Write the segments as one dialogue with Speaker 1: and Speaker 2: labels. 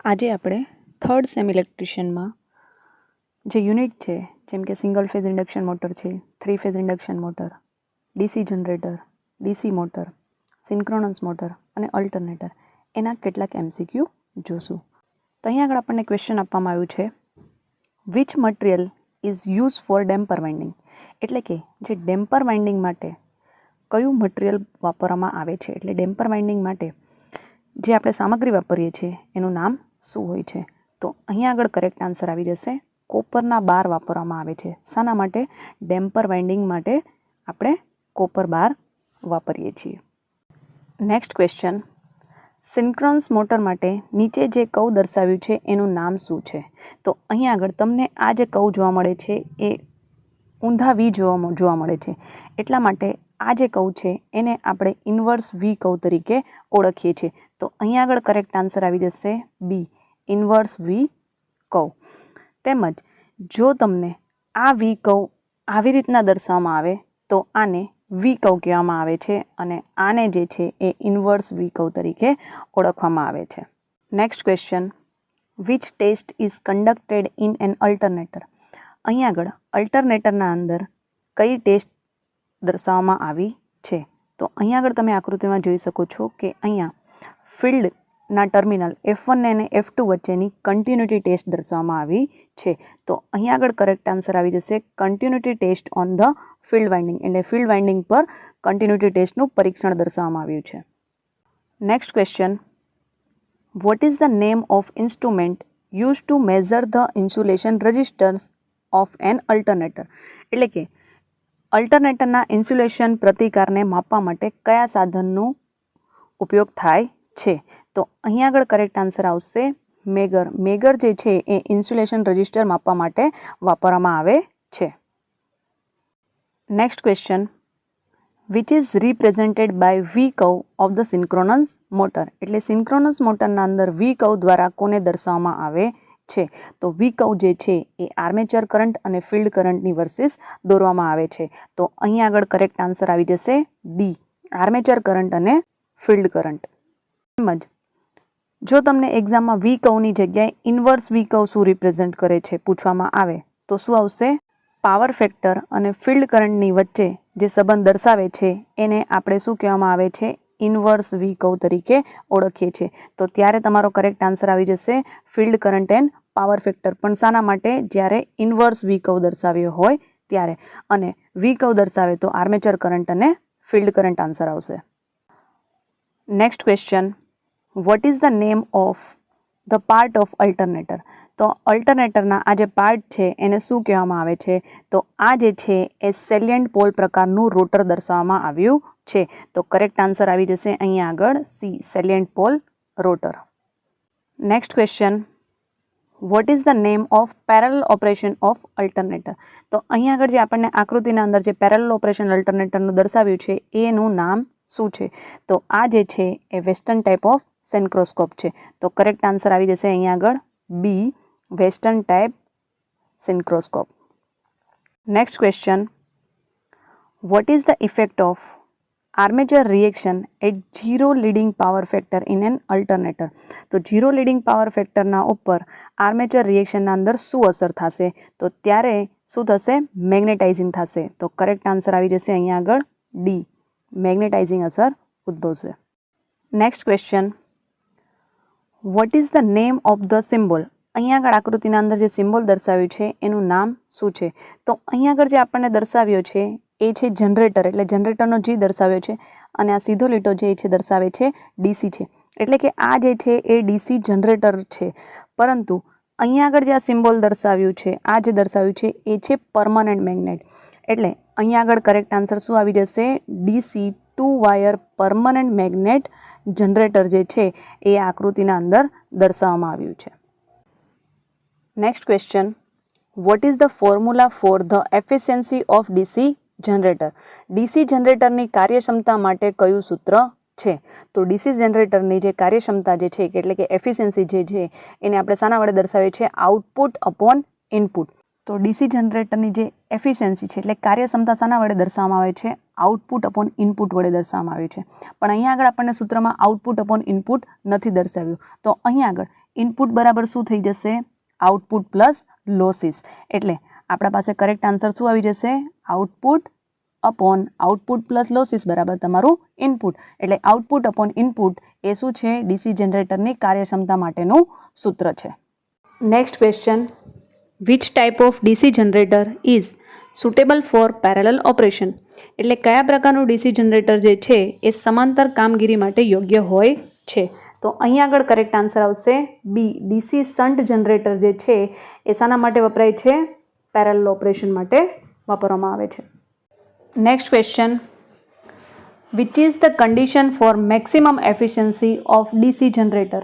Speaker 1: આજે આપણે third sem ઇલેક્ટ્રિશિયનમાં જે યુનિટ છે, જેમ કે સિંગલ ફેઝ ઇન્ડક્શન મોટર છે, 3 phase induction motor, DC generator, DC motor, synchronous motor અને અલ્ટરનેટર, એના કેટલાક MCQ જોશું. તો અહીંયા આગળ આપણને ક્વેશ્ચન આપવામાં આવ્યું છે, which material is use for damper winding, એટલે કે જે ડેમ્પર વાઇન્ડિંગ માટે કયું મટીરિયલ વાપરવામાં આવે છે, એટલે ડેમ્પર વાઇન્ડિંગ માટે જે આપણે સામગ્રી વાપરીએ છીએ એનું નામ શું હોય છે. તો અહીંયા આગળ કરેક્ટ આન્સર આવી જશે, કોપરના બાર વાપરવામાં આવે છે. શાના માટે? ડેમ્પર વાઇન્ડિંગ માટે આપણે કોપર બાર વાપરીએ છીએ. નેક્સ્ટ ક્વેશ્ચન, સિન્ક્રોનસ મોટર માટે નીચે જે કર્વ દર્શાવ્યું છે એનું નામ શું છે. તો અહીંયા આગળ તમને આ જે કર્વ જોવા મળે છે એ ઊંધા વી જોવા મળે છે, એટલા માટે આ જે કર્વ છે એને આપણે ઇન્વર્સ વી કર્વ તરીકે ઓળખીએ છીએ. તો અહીંયા આગળ કરેક્ટ આન્સર આવી જશે બી, ઇન્વર્સ વી કર્વ. તેમજ જો તમને આ વી કર્વ આવી રીતના દર્શાવવામાં આવે તો આને વી કર્વ કહેવામાં આવે છે અને આને જે છે એ ઇન્વર્સ વી કર્વ તરીકે ઓળખવામાં આવે છે. Next question, which test is conducted in an alternator. અહીંયા આગળ અલ્ટરનેટરના અંદર કઈ ટેસ્ટ દર્શાવવામાં આવી છે. તો અહીંયા આગળ તમે આકૃતિમાં જોઈ શકો છો કે અહીંયા ફિલ્ડના ટર્મિનલ F1 અને F2 વચ્ચેની કન્ટિન્યુટી ટેસ્ટ દર્શાવવામાં આવી છે. તો અહીંયા આગળ કરેક્ટ આન્સર આવી જશે continuity test on the field winding, એટલે ફિલ્ડ વાઇન્ડિંગ પર કન્ટિન્યુટી ટેસ્ટનું પરીક્ષણ દર્શાવવામાં આવ્યું છે. Next question, what is the name of instrument use to measure the insulation resistance of an alternator, એટલે કે અલ્ટરનેટરના ઇન્સ્યુલેશન પ્રતિકારને માપવા માટે કયા સાધનનો ઉપયોગ થાય છે. તો અહીંયા આગળ કરેક્ટ આન્સર આવશે મેગર. મેગર જે છે એ ઇન્સ્યુલેશન રજિસ્ટર માપવા માટે વાપરવામાં આવે છે. Next question, which is represented by V curve of the synchronous motor, એટલે સિન્ક્રોનસ મોટરના અંદર વી કર્વ દ્વારા કોને દર્શાવવામાં આવે છે. તો વી કર્વ જે છે એ આર્મેચર કરંટ અને ફિલ્ડ કરંટની વર્સિસ દોરવામાં આવે છે. તો અહીંયા આગળ કરેક્ટ આન્સર આવી જશે ડી, આર્મેચર કરંટ અને ફિલ્ડ કરંટ. તેમજ જો તમને એક્ઝામમાં વી કર્વની જગ્યાએ ઇન્વર્સ વી કર્વ શું રિપ્રેઝેન્ટ કરે છે પૂછવામાં આવે તો શું આવશે? પાવર ફેક્ટર અને ફિલ્ડ કરંટની વચ્ચે જે સંબંધ દર્શાવે છે એને આપણે શું કહેવામાં આવે છે? ઇન્વર્સ વી કર્વ તરીકે ઓળખીએ છીએ. તો ત્યારે તમારો કરેક્ટ આન્સર આવી જશે field current end power factor. પણ શાના માટે? જ્યારે ઇન્વર્સ વી કર્વ દર્શાવ્યો હોય ત્યારે. અને વી કર્વ દર્શાવે તો આર્મેચર કરંટ અને ફિલ્ડ કરંટ આન્સર આવશે. Next question, what is the name of the part of alternator. તો અલ્ટરનેટરના આ જે પાર્ટ છે એને શું કહેવામાં આવે છે? તો આ જે છે એ સેલિયન્ટ પોલ પ્રકારનું રોટર દર્શાવવામાં આવ્યું છે. તો કરેક્ટ આન્સર આવી જશે અહીંયા આગળ C, salient pole rotor. Next question, what is the name of parallel operation of alternator. તો અહીંયા આગળ જે આપણને આકૃતિના અંદર જે પેરેલલ ઓપરેશન અલ્ટરનેટરનું દર્શાવ્યું છે એનું નામ શું છે? તો આ જે છે એ વેસ્ટર્ન ટાઈપ ઓફ સેન્ક્રોસ્કોપ છે. તો કરેક્ટ આન્સર આવી જશે અહીંયા આગળ B, western type synchroscope. Next question, what is the effect of armature reaction at zero leading power factor in an alternator. તો ઝીરો લીડિંગ પાવર ફેક્ટરના ઉપર આર્મેચર રિએક્શનના અંદર શું અસર થશે? તો ત્યારે શું થશે? મેગ્નેટાઇઝિંગ થશે. તો કરેક્ટ આન્સર આવી જશે અહીંયા આગળ ડી, મેગ્નેટાઇઝિંગ અસર ઉદ્ભવશે. Next question, what is the name of the symbol. અહીંયા આગળ આકૃતિના અંદર જે સિમ્બોલ દર્શાવ્યું છે એનું નામ શું છે? તો અહીંયા આગળ જે આપણને દર્શાવ્યો છે એ છે જનરેટર, એટલે જનરેટરનો જી દર્શાવ્યો છે અને આ સીધો લીટો જે છે દર્શાવે છે ડીસી છે, એટલે કે આ જે છે એ ડીસી જનરેટર છે. પરંતુ અહીંયા આગળ જે આ સિમ્બોલ દર્શાવ્યું છે, આ જે દર્શાવ્યું છે એ છે પરમનન્ટ મેગ્નેટ, એટલે અહીંયા આગળ કરેક્ટ આન્સર શું આવી જશે? DC 2 wire permanent magnet generator જે છે એ આકૃતિના અંદર દર્શાવવામાં આવ્યું છે. Next question, what is the formula for the efficiency of DC generator. DC જનરેટરની કાર્યક્ષમતા માટે કયું સૂત્ર છે? તો ડીસી જનરેટરની જે કાર્યક્ષમતા જે છે એટલે કે એફિશિયન્સી જે છે એને આપણે શાના વડે દર્શાવીએ છીએ? Output upon input. તો ડીસી જનરેટરની જે એફિશિયન્સી છે એટલે કાર્યક્ષમતા શાના વડે દર્શાવવામાં આવે છે? આઉટપુટ અપોન ઇનપુટ વડે દર્શાવવામાં આવ્યું છે. પણ અહીંયા આગળ આપણને સૂત્રમાં આઉટપુટ અપોન ઇનપુટ નથી દર્શાવ્યું. તો અહીંયા આગળ ઇનપુટ બરાબર શું થઈ જશે? Output plus losses. એટલે આપણા પાસે કરેક્ટ આન્સર શું આવી જશે? Output upon output plus losses બરાબર તમારું ઇનપુટ. એટલે આઉટપુટ અપોન ઇનપુટ એ શું છે? ડીસી જનરેટરની કાર્યક્ષમતા માટેનું સૂત્ર છે. Next question, which type of DC generator is suitable four parallel operation? એટલે કયા પ્રકારનું ડીસી જનરેટર જે છે એ સમાંતર કામગીરી માટે યોગ્ય હોય છે? તો અહીંયા આગળ કરેક્ટ આન્સર આવશે બી. ડીસી શન્ટ જનરેટર જે છે એ શાના માટે વપરાય છે? પેરેલલ ઓપરેશન માટે વાપરવામાં આવે છે. Next question, which is the condition for maximum efficiency of DC generator?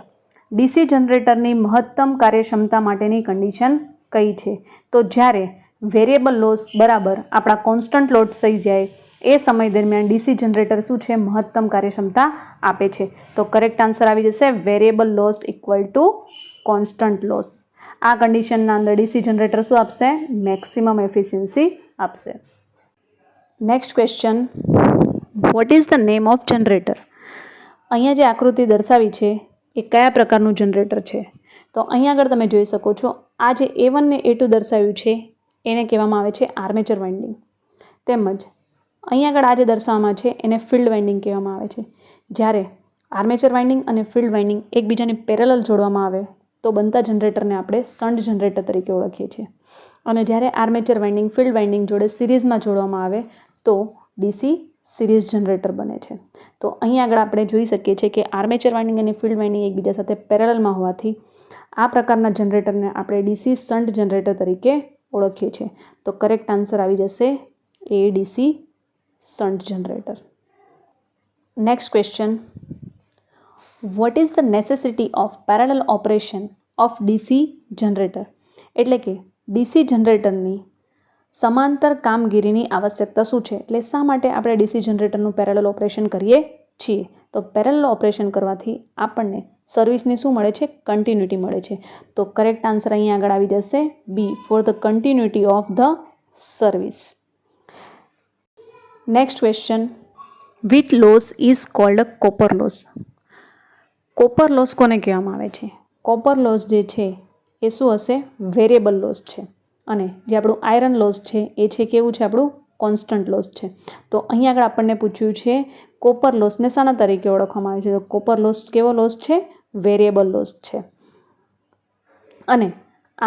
Speaker 1: DC જનરેટરની મહત્તમ કાર્યક્ષમતા માટેની કન્ડિશન કઈ છે? તો જ્યારે વેરિયેબલ લોસ બરાબર આપણા કોન્સ્ટન્ટ લોડ થઈ જાય એ સમય દરમિયાન ડીસી જનરેટર શું છે? મહત્તમ કાર્યક્ષમતા આપે છે. તો કરેક્ટ આન્સર આવી જશે variable loss equal to constant loss. આ કન્ડિશનના અંદર ડીસી જનરેટર શું આપશે? મેક્સિમમ એફિશિયન્સી આપશે. Next question, what is the name of generator? અહીંયા જે આકૃતિ દર્શાવી છે એ કયા પ્રકારનું જનરેટર છે? તો અહીંયા આગળ તમે જોઈ શકો છો, આ જે A1 ને A2 દર્શાવ્યું છે એને કહેવામાં આવે છે આર્મેચર વાઇન્ડિંગ. તેમજ અહીંયા આગળ આ જે દર્શાવવામાં છે એને ફિલ્ડ વાઇન્ડિંગ કહેવામાં આવે છે. જ્યારે આર્મેચર વાઇન્ડિંગ અને ફિલ્ડ વાઇન્ડિંગ એકબીજાને પેરેલલ જોડવામાં આવે તો બનતા જનરેટરને આપણે શન્ટ જનરેટર તરીકે ઓળખીએ છીએ. અને જ્યારે આર્મેચર વાઇન્ડિંગ ફિલ્ડ વાઇન્ડિંગ જોડે સિરીઝમાં જોડવામાં આવે તો ડીસી સિરીઝ જનરેટર બને છે. તો અહીં આગળ આપણે જોઈ શકીએ છીએ કે આર્મેચર વાઇન્ડિંગ અને ફિલ્ડ વાઇન્ડિંગ એકબીજા સાથે પેરેલલમાં હોવાથી આ પ્રકારના જનરેટરને આપણે ડીસી શન્ટ જનરેટર તરીકે ઓળખીએ છીએ. તો કરેક્ટ આન્સર આવી જશે A DC shunt generator. Next question, what is the necessity of parallel operation of DC generator? એટલે કે ડીસી જનરેટરની સમાંતર કામગીરીની આવશ્યકતા શું છે? એટલે શા માટે આપણે ડીસી જનરેટરનું પેરેલલ ઓપરેશન કરીએ છીએ? તો પેરેલલ ઓપરેશન કરવાથી આપણને સર્વિસની શું મળે છે? કન્ટિન્યુટી મળે છે. તો કરેક્ટ આન્સર અહીંયા આગળ આવી જશે B, for the continuity of the service. Next question, which loss is called copper loss? Copper loss કોને કહેવામાં આવે છે? કોપર લોસ જે છે એ શું હશે? વેરિયેબલ લોસ છે. અને જે આપણું આયરન લોસ છે એ છે કેવું છે? આપણું કોન્સ્ટન્ટ લોસ છે. તો અહીં આગળ આપણને પૂછ્યું છે કોપર લોસને શાના તરીકે ઓળખવામાં આવે છે? તો કોપર લોસ કેવો લોસ છે? વેરિયેબલ લોસ છે. અને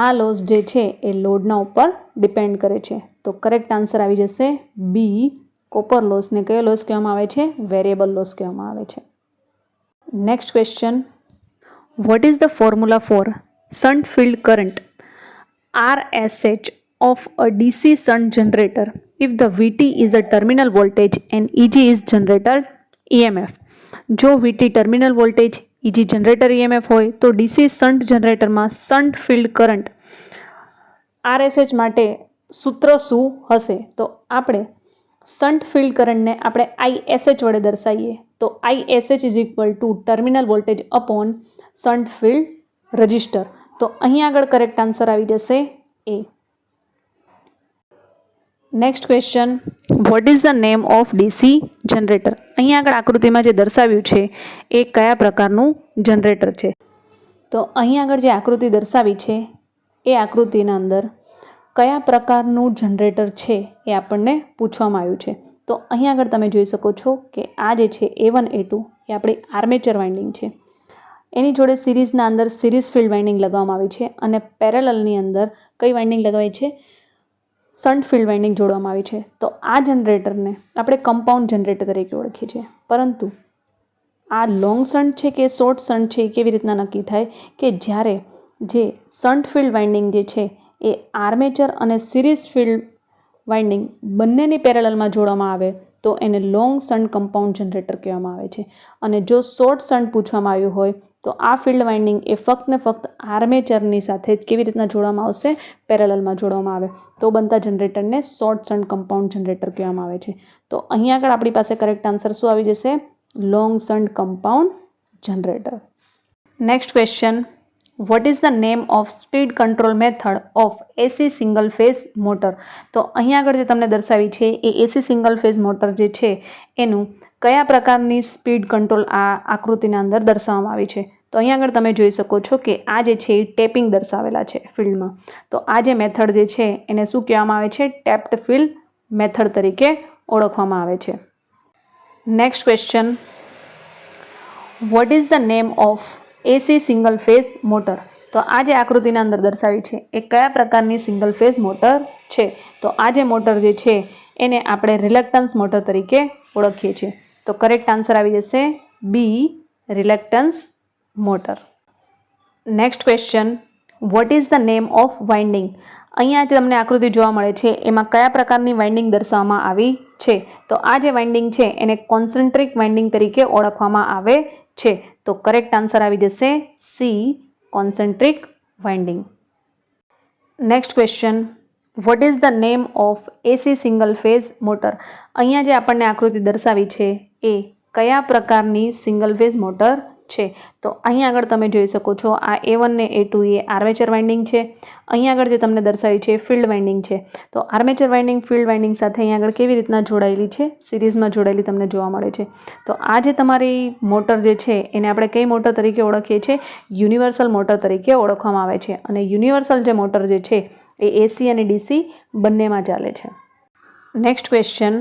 Speaker 1: આ લોસ જે છે એ લોડના ઉપર ડિપેન્ડ કરે છે. તો કરેક્ટ આન્સર આવી જશે બી, કોપર લોસને કયો લોસ કહેવામાં આવે છે? વેરિયેબલ લોસ કહેવામાં આવે છે. Next question, what is the formula for shunt field current RSH of a DC shunt generator if the VT is a terminal voltage and EG is generator EMF? જો VT terminal voltage, EG generator EMF હોય તો DC shunt જનરેટરમાં shunt field current RSH માટે સૂત્ર શું હશે? તો આપણે શન્ટ ફિલ્ડ કરંટને આપણે ISH વડે દર્શાવીએ તો ISH is equal to terminal voltage upon shunt field resistor. તો અહીં આગળ કરેક્ટ આન્સર આવી જશે A. Next question, what is the name of DC generator? અહીં આગળ આકૃતિમાં જે દર્શાવ્યું છે એ કયા પ્રકારનું જનરેટર છે? તો અહીં આગળ જે આકૃતિ દર્શાવી છે એ આકૃતિના અંદર કયા પ્રકારનું જનરેટર છે એ આપણને પૂછવામાં આવ્યું છે. તો અહીં આગળ તમે જોઈ શકો છો કે આ જે છે A1 A2 એ આપણી આર્મેચર વાઇન્ડિંગ છે. એની જોડે સિરીઝના અંદર સિરીઝ ફિલ્ડ વાઇન્ડિંગ લગાવવામાં આવી છે અને પેરેલલની અંદર કઈ વાઇન્ડિંગ લગાવી છે? શન્ટ ફિલ્ડ વાઇન્ડિંગ જોડવામાં આવી છે. તો આ જનરેટરને આપણે કમ્પાઉન્ડ જનરેટર તરીકે ઓળખીએ છીએ. પરંતુ આ લોંગ શન્ટ છે કે શોર્ટ શન્ટ છે એ કેવી રીતના નક્કી થાય? કે જ્યારે જે શન્ટ ફિલ્ડ વાઇન્ડિંગ જે છે એ આર્મેચર અને સિરીઝ ફિલ્ડ વાઇન્ડિંગ બંનેની પેરેલલમાં જોડવામાં આવે તો એને લોંગ શન્ટ કમ્પાઉન્ડ જનરેટર કહેવામાં આવે છે. અને જો શોર્ટ શન્ટ પૂછવામાં આવ્યું હોય તો આ ફિલ્ડ વાઇન્ડિંગ એ ફક્ત ને ફક્ત આર્મેચરની સાથે જ કેવી રીતના જોડવામાં આવશે? પેરેલલમાં જોડવામાં આવે તો બનતા જનરેટરને શોર્ટ શન્ટ કમ્પાઉન્ડ જનરેટર કહેવામાં આવે છે. તો અહીં આગળ આપણી પાસે કરેક્ટ આન્સર શું આવી જશે? Long shunt compound generator. Next question, what is the name of speed control method of AC single phase motor? તો અહીંયા આગળ જે તમને દર્શાવી છે એ એસી સિંગલ ફેઝ મોટર જે છે એનું કયા પ્રકારની સ્પીડ કંટ્રોલ આ આકૃતિના અંદર દર્શાવવામાં આવી છે? તો અહીંયા આગળ તમે જોઈ શકો છો કે આ જે છે એ ટેપિંગ દર્શાવેલા છે ફિલ્ડમાં. તો આ જે મેથડ જે છે એને શું કહેવામાં આવે છે? ટેપ્ડ ફિલ્ડ મેથડ તરીકે ઓળખવામાં આવે છે. Next question, what is the name of AC single phase motor? તો આ જે આકૃતિના અંદર દર્શાવી છે એ કયા પ્રકારની સિંગલ ફેઝ મોટર છે? તો આ જે મોટર જે છે એને આપણે રિલક્ટન્સ મોટર તરીકે ઓળખીએ છીએ. તો કરેક્ટ આન્સર આવી જશે B, reluctance motor. Next question, what is the name of winding? અહીંયા જે તમને આકૃતિ જોવા મળે છે એમાં કયા પ્રકારની વાઇન્ડિંગ દર્શાવવામાં આવી છે? તો આ જે વાઇન્ડિંગ છે એને કોન્સન્ટ્રિક વાઇન્ડિંગ તરીકે ઓળખવામાં આવે છે. તો કરેક્ટ આન્સર આવી જશે C, concentric winding. Next question, what is the name of AC single phase motor? અહીંયા જે આપણને આકૃતિ દર્શાવી છે એ કયા પ્રકારની સિંગલ ફેઝ મોટર છે? તો અહીંયા આગળ તમે જોઈ શકો છો આ A1 ને A2 એ આર્મેચર વાઇન્ડિંગ છે. અહીંયા આગળ જે તમને દર્શાવી છે ફિલ્ડ વાઇન્ડિંગ છે. તો આર્મેચર વાઇન્ડિંગ ફિલ્ડ વાઇન્ડિંગ સાથે અહીંયા આગળ કેવી રીતના જોડાયેલી છે? સિરીઝમાં જોડાયેલી તમને જોવા મળે છે. તો આ જે તમારી મોટર જે છે એને આપણે કઈ મોટર તરીકે ઓળખીએ છીએ? યુનિવર્સલ મોટર તરીકે ઓળખવામાં આવે છે. અને યુનિવર્સલ જે મોટર જે છે એ એસી અને ડીસી બંનેમાં ચાલે છે. Next question,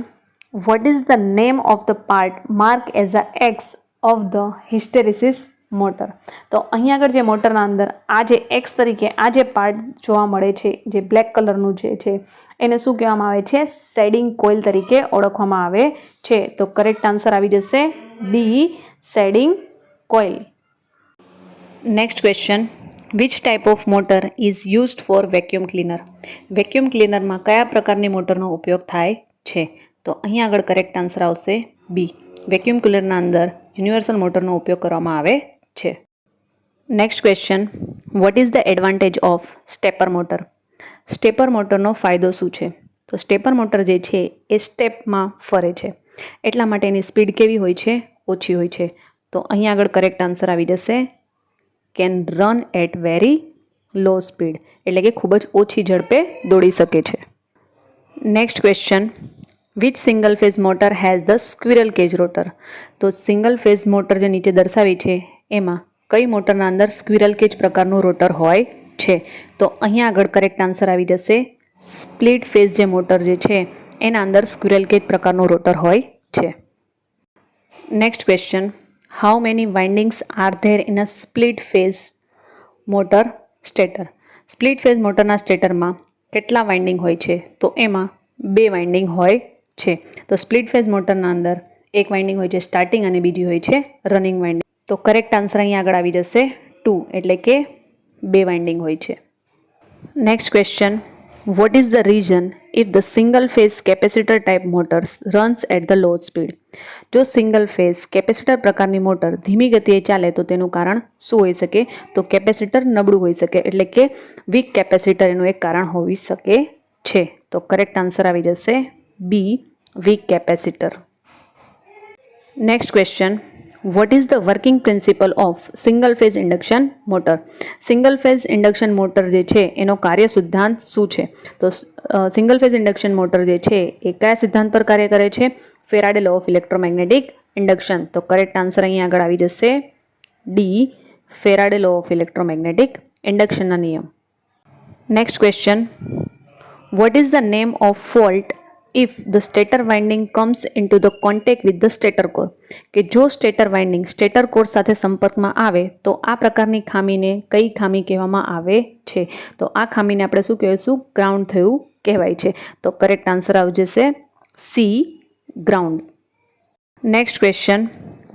Speaker 1: what is the name of the part mark as a x of the hysteresis motor? તો અહીંયા આગળ જે મોટરના અંદર આ જે એક્સ તરીકે આ જે પાર્ટ જોવા મળે છે જે બ્લેક કલરનું જે છે એને શું કહેવામાં આવે છે? શેડિંગ કોઇલ તરીકે ઓળખવામાં આવે છે. તો કરેક્ટ આન્સર આવી જશે D, shading coil. Next question, which type of motor is used for vacuum cleaner? Vacuum ક્લીનરમાં કયા પ્રકારની મોટરનો ઉપયોગ થાય છે? તો અહીંયા આગળ કરેક્ટ આન્સર આવશે બી, વેક્યુમ ક્લીનરના અંદર યુનિવર્સલ મોટરનો ઉપયોગ કરવામાં આવે છે. Next question, what is the advantage of stepper motor? Stepper મોટરનો ફાયદો શું છે? તો સ્ટેપર મોટર જે છે એ સ્ટેપમાં ફરે છે એટલા માટે એની સ્પીડ કેવી હોય છે? ઓછી હોય છે. તો અહીંયા આગળ કરેક્ટ આન્સર આવી જશે can run at very low speed, એટલે કે ખૂબ જ ઓછી ઝડપે દોડી શકે છે. Next question, which single phase motor has the squirrel cage rotor? તો સિંગલ ફેઝ મોટર જે નીચે દર્શાવી છે એમાં કઈ મોટરના અંદર સ્ક્વિરલ કેજ પ્રકારનું રોટર હોય છે? તો અહીંયા આગળ કરેક્ટ આન્સર આવી જશે સ્પ્લિટ ફેઝ જે મોટર જે છે એના અંદર સ્ક્વિરલ કેજ પ્રકારનું રોટર હોય છે. Next question, how many windings are there in a split phase motor stator? Split phase મોટરના સ્ટેટરમાં કેટલા વાઇન્ડિંગ હોય છે? તો એમાં 2 વાઇન્ડિંગ હોય છે. તો સ્પ્લિટ ફેઝ મોટરના અંદર એક વાઇન્ડિંગ હોય છે સ્ટાર્ટિંગ અને બીજી હોય છે રનિંગ વાઇન્ડિંગ. તો કરેક્ટ આન્સર અહીંયા આગળ આવી જશે 2, એટલે કે 2 વાઇન્ડિંગ હોય છે. Next question, what is the reason if the single phase capacitor type motors runs at the low speed? જો સિંગલ ફેઝ કેપેસિટર પ્રકારની મોટર ધીમી ગતિએ ચાલે તો તેનું કારણ શું હોઈ શકે? તો કેપેસિટર નબળું હોઈ શકે, એટલે કે વીક કેપેસિટર એનું એક કારણ હોઈ શકે છે. તો કરેક્ટ આન્સર આવી જશે B, weak capacitor. Next question, what is the working principle of single phase induction motor? Single phase induction motor જે છે એનો કાર્ય સિદ્ધાંત શું છે? તો સિંગલ ફેઝ ઇન્ડક્શન મોટર જે છે એ કયા સિદ્ધાંત પર કાર્ય કરે છે? Faraday law of electromagnetic induction. તો કરેક્ટ આન્સર અહીંયા આગળ આવી જશે D, Faraday law of electromagnetic ઇન્ડક્શનના નિયમ. Next question, what is the name of fault if the stator winding comes into the contact with the stator core? કે જો stator winding stator core સાથે સંપર્કમાં આવે તો આ પ્રકારની ખામીને કઈ ખામી કહેવામાં આવે છે? તો આ ખામીને આપણે શું કહેશું? ગ્રાઉન્ડ થયું કહેવાય છે. તો કરેક્ટ આન્સર આવી જશે C, ground. Next question,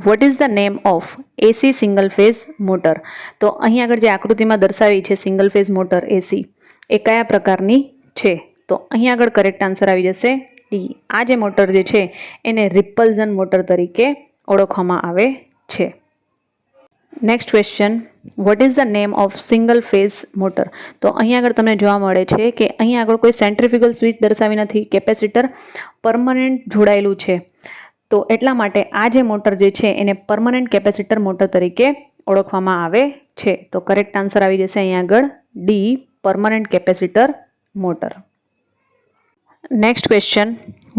Speaker 1: what is the name of AC single phase motor? તો અહીં આગળ જે આકૃતિમાં દર્શાવી છે સિંગલ ફેઝ મોટર એસી એ કયા પ્રકારની છે? તો અહીં આગળ કરેક્ટ આન્સર આવી જશે ડી. આ જે મોટર જે છે એને રિપલ્ઝન મોટર તરીકે ઓળખવામાં આવે છે. Next question, what is the name of single phase motor? તો અહીંયા આગળ તમને જોવા મળે છે કે અહીંયા આગળ કોઈ સેન્ટ્રીફ્યુગલ સ્વિચ દર્શાવી નથી, કેપેસિટર પરમનન્ટ જોડાયેલું છે. તો એટલા માટે આ જે મોટર જે છે એને પરમનન્ટ કેપેસિટર મોટર તરીકે ઓળખવામાં આવે છે? તો કરેક્ટ આન્સર આવી જશે અહીંયા આગળ D, permanent capacitor motor. Next question,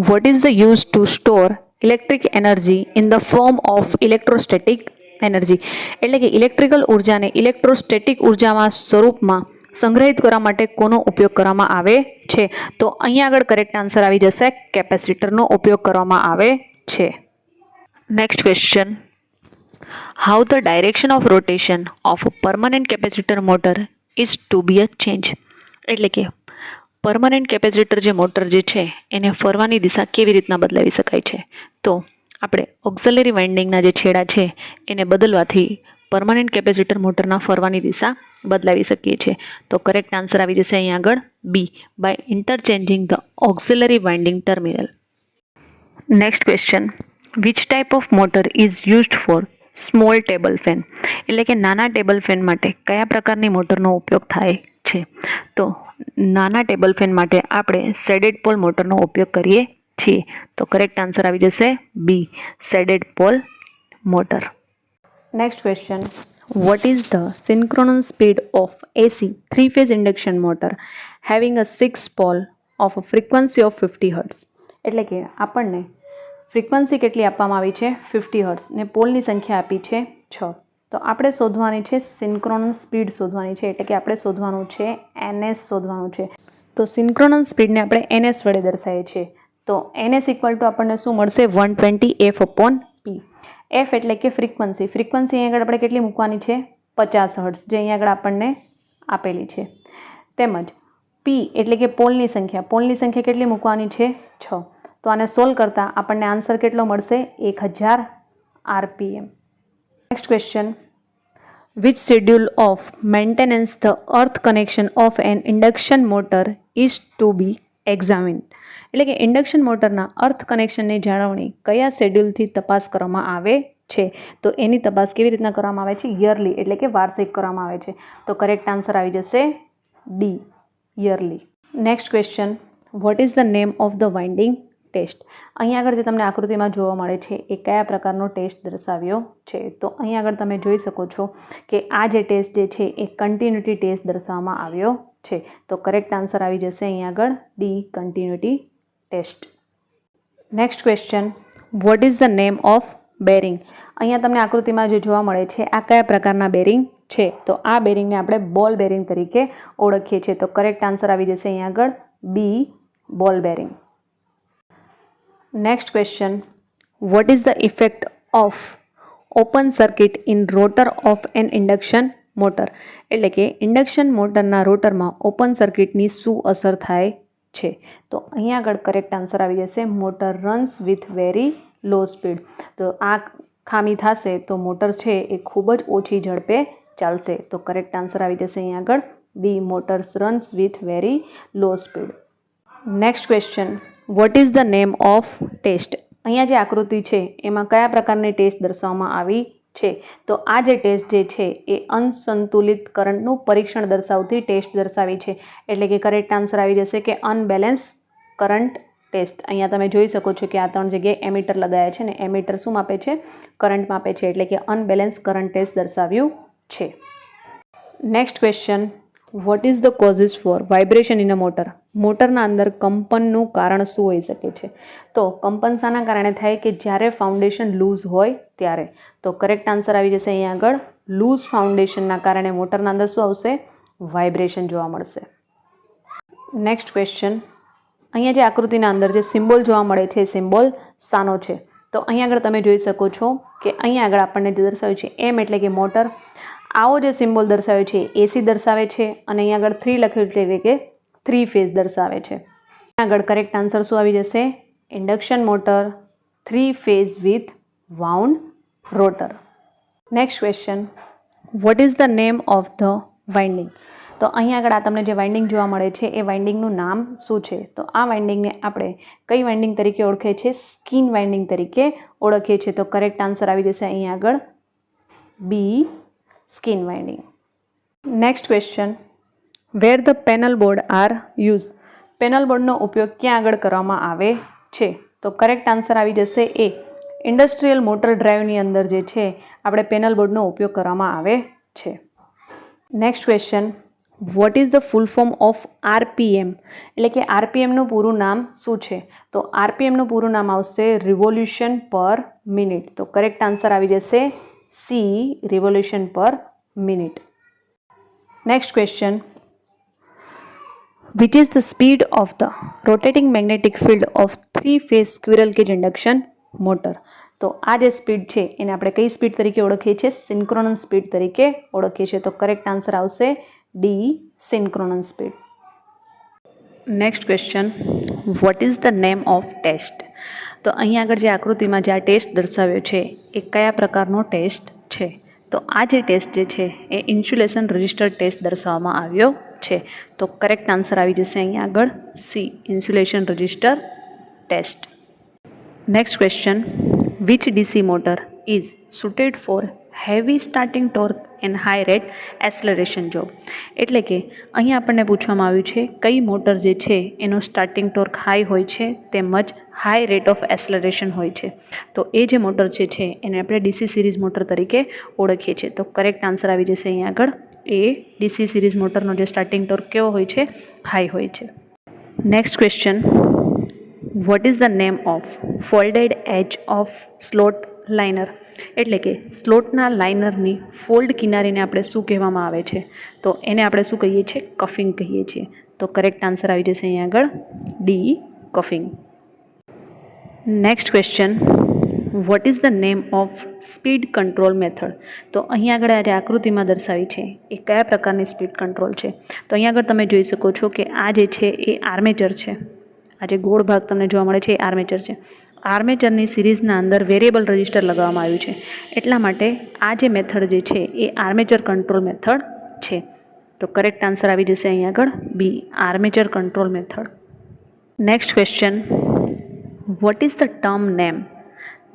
Speaker 1: what is the use to store electric energy in the form of electrostatic energy? એટલે કે ઇલેક્ટ્રિકલ ઉર્જાને ઇલેક્ટ્રોસ્ટેટિક ઉર્જામાં સ્વરૂપમાં સંગ્રહિત કરવા માટે કોનો ઉપયોગ કરવામાં આવે છે? તો અહીંયા આગળ કરેક્ટ આન્સર આવી જશે કેપેસિટરનો ઉપયોગ કરવામાં આવે છે. Next question, how the direction of rotation of permanent capacitor motor is to be a change? એટલે કે પરમનન્ટ કેપેસિટર જે મોટર જે છે એને ફરવાની દિશા કેવી રીતના બદલાવી શકાય છે? તો આપણે ઓક્ઝિલરી વાઇન્ડિંગના જે છેડા છે એને બદલવાથી પરમનન્ટ કેપેસિટર મોટરના ફરવાની દિશા બદલાવી શકીએ છીએ. તો કરેક્ટ આન્સર આવી જશે અહીંયા આગળ B, by interchanging the auxiliary winding terminal. Next question, which type of motor is used for small table fan? એટલે કે નાના ટેબલ ફેન માટે કયા પ્રકારની મોટરનો ઉપયોગ થાય છે? તો નાના ટેબલ ફેન માટે આપણે શેડેડ પોલ મોટરનો ઉપયોગ કરીએ છીએ. તો કરેક્ટ આન્સર આવી જશે B, shaded pole motor. Next question, what is the synchronous speed of AC 3-phase induction motor having a 6 pole of a frequency of 50 hertz? એટલે કે આપણને ફ્રીક્વન્સી કેટલી આપવામાં આવી છે? 50 હર્ટ્ઝ, ને પોલની સંખ્યા આપી છે 6. તો આપણે શોધવાની છે સિન્ક્રોનસ સ્પીડ શોધવાની છે, એટલે કે આપણે શોધવાનું છે NS શોધવાનું છે. તો સિન્ક્રોનસ સ્પીડને આપણે NS વડે દર્શાવીએ છીએ. તો NS ઇક્વલ ટુ આપણને શું મળશે? 120 F/P. F એટલે કે ફ્રીક્વન્સી. ફ્રીક્વન્સી અહીંયા આગળ આપણે કેટલી મૂકવાની છે? 50 હર્ટ્ઝ, જે અહીંયા આગળ આપણને આપેલી છે. તેમજ P એટલે કે પોલની સંખ્યા. પોલની સંખ્યા કેટલી મૂકવાની છે? 6. તો આને સોલ્વ કરતાં આપણને આન્સર કેટલો મળશે? 1000 RPM. Next question, which schedule of maintenance the earth connection of an induction motor is to be examined? એટલે કે ઇન્ડક્શન મોટરના અર્થ કનેક્શનની જાળવણી કયા શેડ્યુલથી તપાસ કરવામાં આવે છે? તો એની તપાસ કેવી રીતના કરવામાં આવે છે? યરલી, એટલે કે વાર્ષિક કરવામાં આવે છે. તો કરેક્ટ આન્સર આવી જશે D, yearly. Next question, what is the name of the winding test? અહીંયા આગળ જે તમને આકૃતિમાં જોવા મળે છે એ કયા પ્રકારનો ટેસ્ટ દર્શાવ્યો છે? તો અહીંયા આગળ તમે જોઈ શકો છો કે આ જે ટેસ્ટ જે છે એ કન્ટિન્યુટી ટેસ્ટ દર્શાવવામાં આવ્યો છે. તો કરેક્ટ આન્સર આવી જશે અહીંયા આગળ D, continuity test. Next question, what is the name of bearing? અહીંયા તમને આકૃતિમાં જે જોવા મળે છે આ કયા પ્રકારના બેરિંગ છે? તો આ બેરિંગને આપણે બોલ બેરિંગ તરીકે ઓળખીએ છીએ. તો કરેક્ટ આન્સર આવી જશે અહીંયા આગળ B, ball bearing. Next question, what is the effect of open circuit in rotor of an induction motor? એટલે કે ઇન્ડક્શન મોટરના રોટરમાં ઓપન સર્કિટની શું અસર થાય છે? તો અહીંયા આગળ કરેક્ટ આન્સર આવી જશે motor runs with very low speed. તો આ ખામી થશે તો મોટર છે એ ખૂબ જ ઓછી ઝડપે ચાલશે. તો કરેક્ટ આન્સર આવી જશે અહીંયા આગળ B, motors runs with very low speed. Next question, what is the name of test? અહીંયા જે આકૃતિ છે એમાં કયા પ્રકારની ટેસ્ટ દર્શાવવામાં આવી છે? તો આ જે ટેસ્ટ જે છે એ અનસંતુલિત કરંટનું પરીક્ષણ દર્શાવતી ટેસ્ટ દર્શાવી છે. એટલે કે કરેક્ટ આન્સર આવી જશે કે અનબેલેન્સ કરંટ ટેસ્ટ. અહીંયા તમે જોઈ શકો છો કે આ 3 જગ્યાએ એમીટર લગાયા છે ને એમીટર શું માપે છે? કરંટ માપે છે. એટલે કે અનબેલેન્સ કરંટ ટેસ્ટ દર્શાવ્યું છે. Next question, what is the causes for vibration in a motor? મોટરના અંદર કંપનનું કારણ શું હોઈ શકે છે? તો કંપન શાના કારણે થાય? કે જ્યારે ફાઉન્ડેશન લૂઝ હોય ત્યારે. તો કરેક્ટ આન્સર આવી જશે અહીંયા આગળ લૂઝ ફાઉન્ડેશનના કારણે મોટરના અંદર શું આવશે? વાઇબ્રેશન જોવા મળશે. નેક્સ્ટ ક્વેશ્ચન, અહીંયા જે આકૃતિના અંદર જે સિમ્બોલ જોવા મળે છે એ સિમ્બોલ શાનો છે? તો અહીંયા આગળ તમે જોઈ શકો છો કે અહીંયા આગળ આપણને જે દર્શાવ્યું છે એમ એટલે કે મોટર. આવો જે સિમ્બોલ દર્શાવ્યો છે એસી દર્શાવે છે અને અહીંયા આગળ 3 લખ્યું એટલે કે 3 ફેઝ દર્શાવે છે. આગળ કરેક્ટ આન્સર શું આવી જશે? Induction motor 3 phase with wound rotor. Next question, what is the name of the winding? તો અહીંયા આગળ આ તમને જે વાઇન્ડિંગ જોવા મળે છે એ વાઇન્ડિંગનું નામ શું છે? તો આ વાઇન્ડિંગને આપણે કઈ વાઇન્ડિંગ તરીકે ઓળખીએ છીએ? સ્કિન વાઇન્ડિંગ તરીકે ઓળખીએ છીએ. તો કરેક્ટ આન્સર આવી જશે અહીંયા આગળ B, skin winding. Next question, where the panel board are use? Panel બોર્ડનો ઉપયોગ ક્યાં આગળ કરવામાં આવે છે? તો કરેક્ટ આન્સર આવી જશે એ, ઇન્ડસ્ટ્રીયલ મોટર ડ્રાઈવની અંદર જે છે આપણે પેનલ બોર્ડનો ઉપયોગ કરવામાં આવે છે. Next question, what is the full form of RPM? એટલે કે આરપીએમનું પૂરું નામ શું છે? તો આરપીએમનું પૂરું નામ આવશે રિવોલ્યુશન પર મિનિટ. તો કરેક્ટ આન્સર આવી જશે સી, રિવોલ્યુશન પર minute. Next question, which is the speed of the rotating magnetic field of 3-phase squirrel cage induction motor? તો આ જે સ્પીડ છે એને આપણે કઈ સ્પીડ તરીકે ઓળખીએ છીએ? સિન્ક્રોનસ સ્પીડ તરીકે ઓળખીએ છીએ. તો કરેક્ટ આન્સર આવશે D, synchronous speed. Next question, what is the name of test? તો અહીં આગળ જે આકૃતિમાં જે આ ટેસ્ટ દર્શાવ્યો છે એ કયા પ્રકારનો ટેસ્ટ છે? તો આ જે ટેસ્ટ જે છે એ ઇન્સ્યુલેશન રજિસ્ટર ટેસ્ટ દર્શાવવામાં આવ્યો છે. તો કરેક્ટ આન્સર આવી જશે અહીંયા આગળ C, insulation register test. Next question, which DC motor is suited for heavy starting torque and high rate acceleration job? એટલે કે અહીં આપણને પૂછવામાં આવ્યું છે કઈ મોટર જે છે એનો સ્ટાર્ટિંગ ટોર્ક હાઈ હોય છે તેમજ હાઈ રેટ ઓફ એક્સલરેશન હોય છે. તો એ જે મોટર છે એને આપણે ડીસી સિરીઝ મોટર તરીકે ઓળખીએ છીએ. તો કરેક્ટ આન્સર આવી જશે અહીંયા આગળ એ, ડીસી સિરીઝ મોટરનો જે સ્ટાર્ટિંગ ટોર્ક કેવો હોય છે? હાઈ હોય છે. Next question, what is the name of folded edge of slot liner? એટલે કે સ્લોટના લાઇનરની ફોલ્ડ કિનારીને આપણે શું કહેવામાં આવે છે? તો એને આપણે શું કહીએ છીએ? કફિંગ કહીએ છીએ. તો કરેક્ટ આન્સર આવી જશે અહીંયા આગળ D, coughing. Next question, what is the name of speed control method? તો અહીં આગળ આ જે આકૃતિમાં દર્શાવી છે એ કયા પ્રકારની સ્પીડ કંટ્રોલ છે? તો અહીં આગળ તમે જોઈ શકો છો કે આ જે છે એ આર્મેચર છે. આ જે ગોળ ભાગ તમને જોવા મળે છે એ આર્મેચર છે. આર્મેચરની સિરીઝના અંદર વેરિયેબલ રજિસ્ટર લગાવવામાં આવ્યું છે. એટલા માટે આ જે મેથડ જે છે એ આર્મેચર કંટ્રોલ મેથડ છે. તો કરેક્ટ આન્સર આવી જશે અહીંયા આગળ B, armature control method. Next question, what is the term name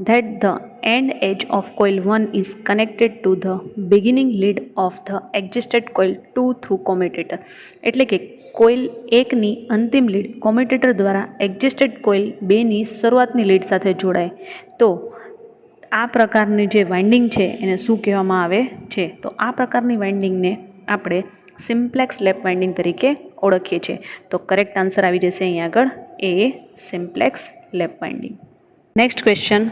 Speaker 1: that the end edge of coil 1 is connected to the beginning lead of the adjusted coil 2 through commutator? એટલે કે coil 1ની અંતિમ lead commutator દ્વારા adjusted coil 2ની શરૂઆતની lead સાથે જોડાય તો આ પ્રકારની જે વાઇન્ડિંગ છે એને શું કહેવામાં આવે છે? તો આ પ્રકારની વાઇન્ડિંગને આપણે સિમ્પ્લેક્સ લેપ વાઇન્ડિંગ તરીકે ઓળખીએ છીએ. તો કરેક્ટ આન્સર આવી જશે અહીંયા આગળ A, simplex lap winding. Next question,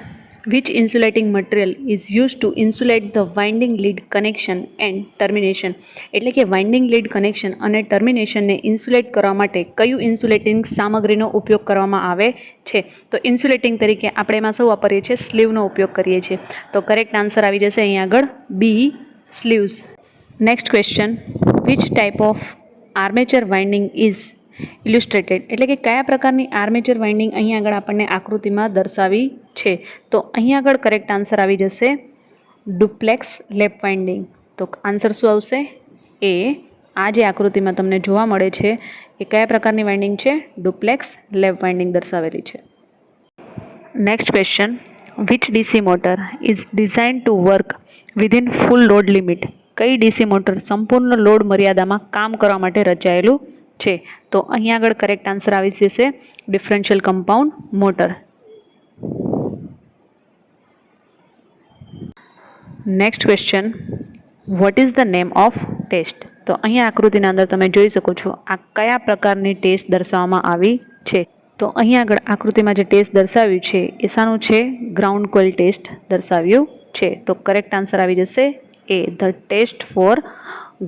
Speaker 1: which insulating material is used to insulate the winding lead connection and termination? એટલે કે વાઇન્ડિંગ લીડ કનેક્શન અને ટર્મિનેશનને ઇન્સ્યુલેટ કરવા માટે કયું ઇન્સ્યુલેટિંગ સામગ્રીનો ઉપયોગ કરવામાં આવે છે? તો ઇન્સ્યુલેટિંગ તરીકે આપણે એમાં શું વાપરીએ છીએ? સ્લીવનો ઉપયોગ કરીએ છીએ. તો કરેક્ટ આન્સર આવી જશે અહીંયા આગળ B, sleeves. Next question, which type of armature winding is illustrated? એટલે કે કયા પ્રકારની આર્મેચર વાઇન્ડિંગ અહીં આગળ આપણને આકૃતિમાં દર્શાવી છે? તો અહીં આગળ કરેક્ટ આન્સર આવી જશે ડુપ્લેક્સ લેપ વાઇન્ડિંગ. તો આન્સર શું આવશે? એ, આ જે આકૃતિમાં તમને જોવા મળે છે એ કયા પ્રકારની વાઇન્ડિંગ છે? ડુપ્લેક્સ લેપ વાઇન્ડિંગ દર્શાવેલી છે. Next question, which DC motor is design to work within full load limit? કઈ ડીસી મોટર સંપૂર્ણ લોડ મર્યાદામાં કામ કરવા માટે રચાયેલું છે? તો અહીં આગળ કરેક્ટ આન્સર આવી જશે differential compound motor. Next question, what is the name of test? તો અહીંયા આકૃતિના અંદર તમે જોઈ શકો છો આ કયા પ્રકારની ટેસ્ટ દર્શાવવામાં આવી છે? તો અહીં આગળ આકૃતિમાં જે ટેસ્ટ દર્શાવ્યું છે એ શાનું છે? ગ્રાઉન્ડ કોઇલ ટેસ્ટ દર્શાવ્યું છે. તો કરેક્ટ આન્સર આવી જશે A, the test for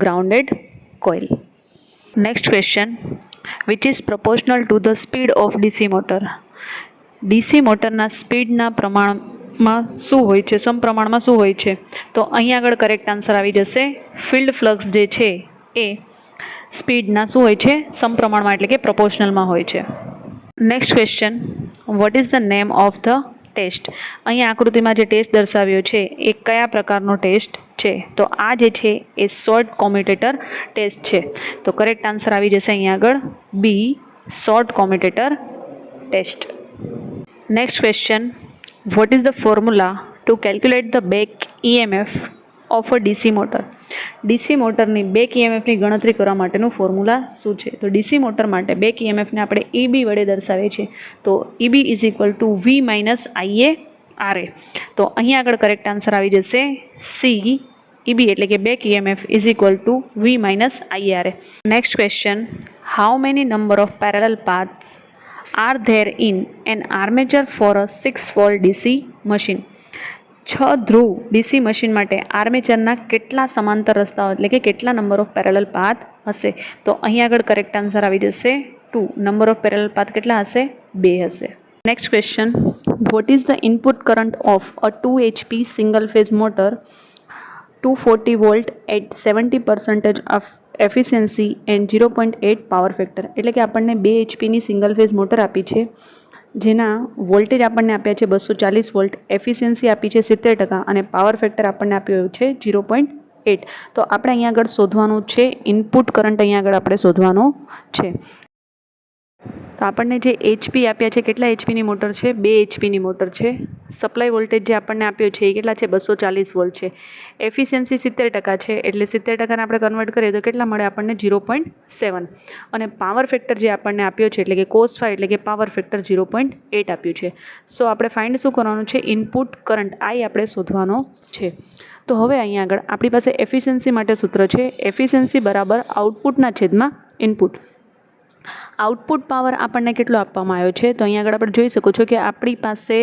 Speaker 1: grounded coil. Next question, which is proportional to the speed of DC motor? DC મોટરના સ્પીડના પ્રમાણમાં શું હોય છે? સમપ્રમાણમાં શું હોય છે? તો અહીં આગળ કરેક્ટ આન્સર આવી જશે ફિલ્ડ ફ્લક્સ જે છે એ સ્પીડના શું હોય છે? સમપ્રમાણમાં એટલે કે પ્રપોર્શનલમાં હોય છે. Next question, what is the name of the test? અહીં આકૃતિમાં જે ટેસ્ટ દર્શાવ્યો છે એ કયા પ્રકારનો ટેસ્ટ છે? તો આ જે છે એ શોર્ટ કોમ્યુટેટર ટેસ્ટ છે. તો કરેક્ટ આન્સર આવી જશે અહીંયા આગળ B, short commutator test. Next question, what is the formula to calculate the back EMF of a DC motor? DC મોટરની બેક EMFની ગણતરી કરવા માટેનું ફોર્મ્યુલા શું છે? તો ડીસી મોટર માટે બેક EMFને આપણે EB વડે દર્શાવીએ છીએ. તો EB is equal to V - IA RA. તો અહીંયા આગળ કરેક્ટ આન્સર આવી જશે સી EB એટલે કે back EMF is equal to V minus IRA. Next question, how many number of parallel paths are there in an armature for a 6 volt DC machine? 6 Dhruv DC machine માટે આર્મેચરના કેટલા સમાંતર રસ્તાઓ એટલે કે કેટલા number of parallel path હશે? તો અહીંયા આગળ કરેક્ટ આન્સર આવી જશે 2. નંબર ઓફ પેરેલલ પાથ કેટલા હશે? 2 હશે. Next question, what is the input current of a 2 HP single phase motor 240 volt at 70% of efficiency and 0.8 power factor? એટલે કે આપણને 2 HPની સિંગલ ફેઝ મોટર આપી છે, જેના વોલ્ટેજ આપણને આપ્યા છે 240 વોલ્ટ, એફિશિયન્સી આપી છે 70% અને પાવર ફેક્ટર આપણને આપ્યો છે 0.8. તો આપણે અહીંયા આગળ શોધવાનું છે ઇનપુટ કરંટ, અહીંયા આગળ આપણે શોધવાનો છે. તો આપણને જે HP આપ્યા છે, કેટલા HPની મોટર છે? 2 HPની મોટર છે. સપ્લાય વોલ્ટેજ જે આપણને આપ્યો છે એ કેટલા છે? 240 વોલ્ટ છે. એફિશિયન્સી 70% છે, એટલે 70%ને આપણે કન્વર્ટ કરીએ તો કેટલા મળે આપણને? 0.7. અને પાવર ફેક્ટર જે આપણને આપ્યો છે એટલે કે cos 5 એટલે કે પાવર ફેક્ટર 0.8 આપ્યું છે. સો આપણે ફાઇન્ડ શું કરવાનું છે? ઇનપુટ કરંટ I આપણે શોધવાનો છે. તો હવે અહીંયા આગળ આપણી પાસે એફિશિયન્સી માટે સૂત્ર છે, એફિશિયન્સી બરાબર આઉટપુટના છેદમાં ઇનપુટ. આઉટપુટ પાવર આપણને કેટલો આપવામાં આવ્યો છે? તો અહીંયા આગળ આપણે જોઈ શકો છો કે આપણી પાસે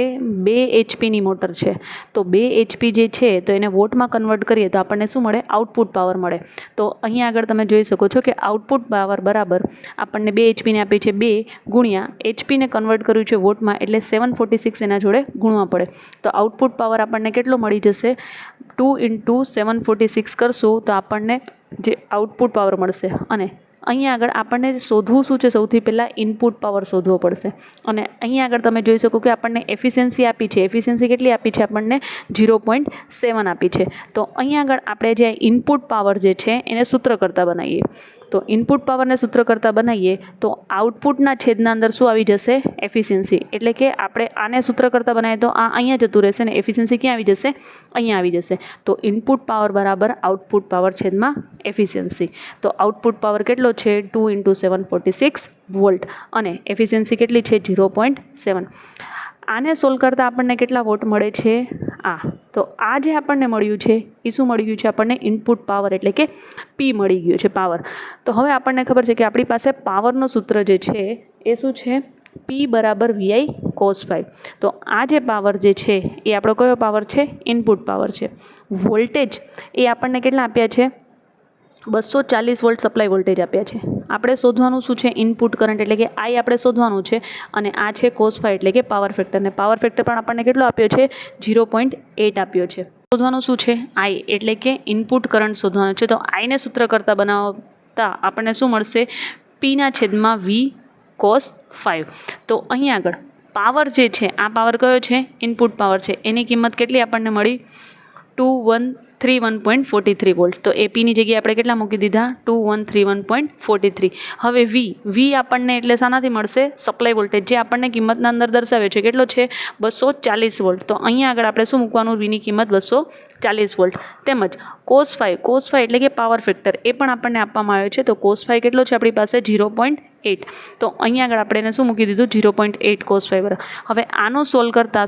Speaker 1: 2 HPની મોટર છે. તો 2 HP જે છે તો એને વોટમાં કન્વર્ટ કરીએ તો આપણને શું મળે? આઉટપુટ પાવર મળે. તો અહીંયા આગળ તમે જોઈ શકો છો કે આઉટપુટ પાવર બરાબર આપણને 2 HPને આપી છે 2 ગુણ્યા HPને કન્વર્ટ કર્યું છે વોટમાં એટલે 746 એના જોડે ગુણવા પડે. તો આઉટપુટ પાવર આપણને કેટલો મળી જશે? 2 × 746 કરશું તો આપણને જે આઉટપુટ પાવર મળશે. અને અહીંયા આગળ આપણને શોધવું શું છે? સૌથી પહેલાં ઇનપુટ પાવર શોધવો પડશે. અને અહીંયા આગળ તમે જોઈ શકો કે આપણને એફિશિયન્સી આપી છે, એફિશિયન્સી કેટલી આપી છે? આપણને 0.7 આપી છે. તો અહીંયા આગળ આપણે જે ઇનપુટ પાવર જે છે એને સૂત્ર કરતાં બનાવીએ. તો ઇનપુટ પાવરને સૂત્ર કરતાં બનાવીએ તો આઉટપુટના છેદના અંદર શું આવી જશે? એફિશિયન્સી. એટલે કે આપણે આને સૂત્ર કરતાં બનાવીએ તો આ અહીંયા જતું રહેશે ને એફિશિયન્સી ક્યાં આવી જશે? અહીંયા આવી જશે. તો ઇનપુટ પાવર બરાબર આઉટપુટ પાવર છેદમાં એફિશિયન્સી. તો આઉટપુટ પાવર કેટલો છે? 2 × 746 વોલ્ટ અને એફિશિયન્સી કેટલી છે? 0.7. આને સોલ્વ કરતાં આપણને કેટલા વોટ મળે છે? તો આ જે આપણને મળ્યું છે એ શું મળ્યું છે? આપણને ઇનપુટ પાવર એટલે કે P મળી ગયો છે, પાવર. તો હવે આપણને ખબર છે કે આપણી પાસે પાવરનું સૂત્ર જે છે એ શું છે? P = VI cos 5. તો આ જે પાવર જે છે એ આપણો કયો પાવર છે? ઇનપુટ પાવર છે. વોલ્ટેજ એ આપણને કેટલા આપ્યા છે? 240 વોલ્ટ સપ્લાય વોલ્ટેજ આપ્યા છે. આપણે શોધવાનું શું છે? ઇનપુટ કરંટ એટલે કે I આપણે શોધવાનું છે. અને આ છે cos 5 એટલે કે પાવર ફેક્ટર. ને પાવર ફેક્ટર પણ આપણને કેટલો આપ્યો છે? 0.8 આપ્યો છે. શોધવાનું શું છે? I એટલે કે ઇનપુટ કરંટ શોધવાનું છે. તો I ને સૂત્ર કરતાં બનાવતા આપણને શું મળશે? P/V cos 5. તો અહીંયા આગળ પાવર જે છે, આ પાવર કયો છે? ઇનપુટ પાવર છે. એની કિંમત કેટલી આપણને મળી? 2131.43 વોલ્ટ. તો એપીની જગ્યાએ આપણે કેટલા મૂકી દીધા? 2131.43. હવે V આપણને એટલે શાનાથી મળશે? સપ્લાય વોલ્ટેજ, જે આપણને કિંમતના અંદર દર્શાવ્યો છે. કેટલો છે? 240 વોલ્ટ. તો અહીંયા આગળ આપણે શું મૂકવાનું? Vની કિંમત 240 વોલ્ટ. તેમજ cos 5 એટલે કે પાવર ફેક્ટર એ પણ આપણને આપવામાં આવ્યો છે. તો cos 5 કેટલો છે આપણી પાસે? 0.8. તો અહીંયા આગળ આપણે એને શું મૂકી દીધું? 0.8 cos 5 બરાબર. હવે આનું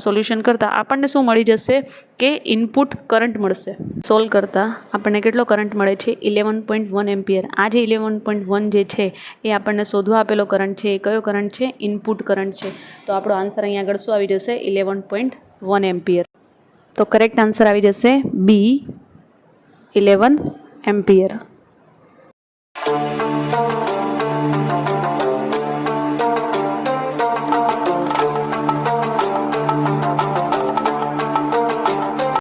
Speaker 1: સોલ્યુશન કરતાં આપણને શું મળી જશે? કે ઇનપુટ કરંટ મળશે. સોલ્વ કરતાં આપણને કેટલો કરંટ મળે છે? 11.1 એમ્પિયર. આ જે 11.1 જે છે એ આપણને શોધવા આપેલો કરંટ છે. એ કયો કરંટ છે? ઇનપુટ કરંટ છે. તો આપણો આન્સર અહીંયા આગળ શું આવી જશે? 11.1 એમ્પિયર. તો કરેક્ટ આન્સર આવી જશે B, 11 એમ્પિયર.